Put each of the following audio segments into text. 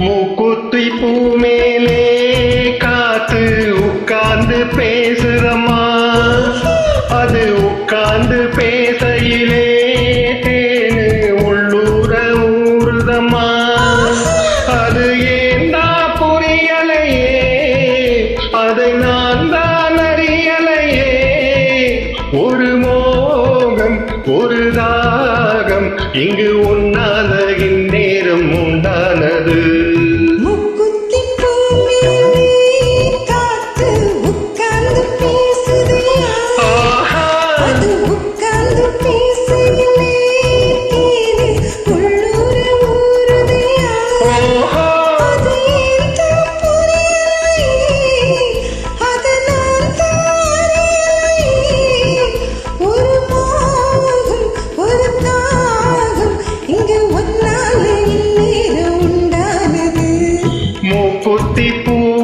மூக்குத்தி பூ மேலே காத்து உட்கார்ந்து பேசுறமா, அது உட்கார்ந்து பேசையிலே தேனு உள்ளூர ஊறுதம்மா. அது ஏந்தா புரியலையே, அதை நான் தான் அறியலையே. ஒரு மோகம் ஒரு தாகம் இங்கு உன்னால இந்நேரம் உண்டானது. மூக்குத்தி பூ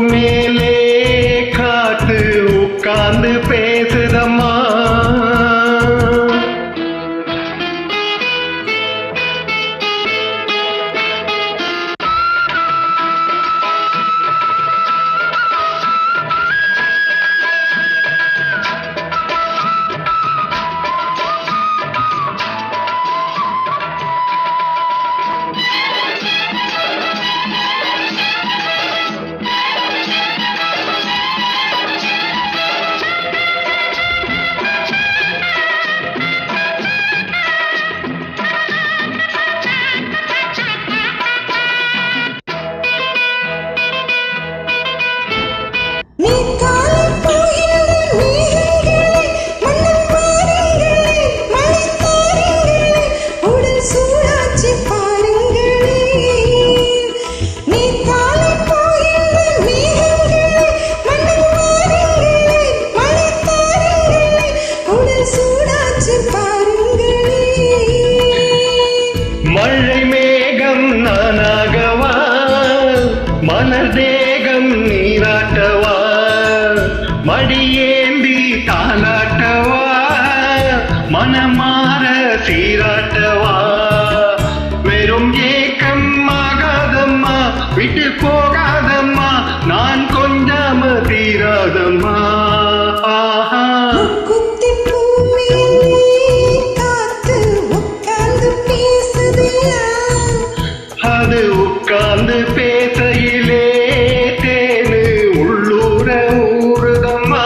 மேலே காத்து உட்கார்ந்து பேசுதம்மா. மழை மேகம் நானாகவா, மலர் தேகம் நீராட்டவா, மடியேந்தி தாலாட்டவா, மனமாற சீராட்டவா. வெறும் ஏக்கம் ஆகாதம்மா, விட்டு போகாதம்மா, நான் கொஞ்சாம தீராதம்மா. அது உட்கார்ந்து பேசையிலே தேனு உள்ளூர ஊறுதம்மா.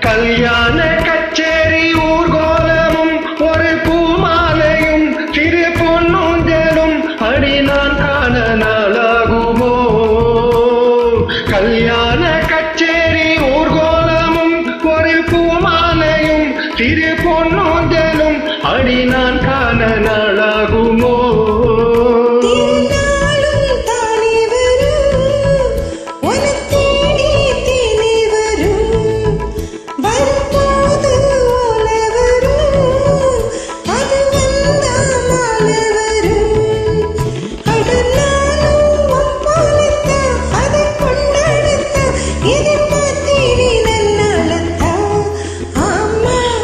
கல்யாண கச்சேரி ஊர்கோலமும் ஒரு பூமாலையும் சிறு பொன்னூஞ்சலும் அடி நான் காண நாளாகுமோ. கல்யாண கச்சேரி ஊர்கோலமும் ஒரு பூமாலையும் சிறு பொன்னூஞ்சலும் அடி நான் காண நாளாகுமோ.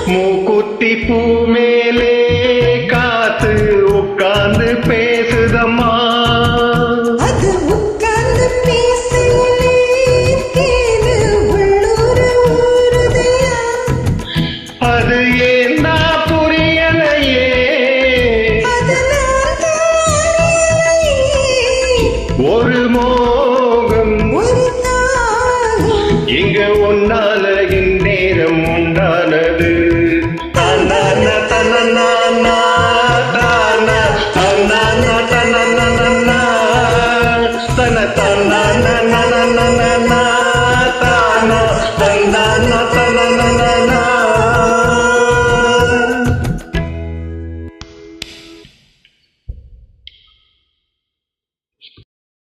மூக்குத்தி பூ மேலே காத்து உட்கார்ந்து பேசுதம்மா, அது உட்கார்ந்து பேசையிலே தேனு உள்ளூர ஊறுதையா. அது ஏன்னா புரியலையே, அதனால் தான் ஒரு மோகம் ஒரு தாகம் இங்க ஒன்னா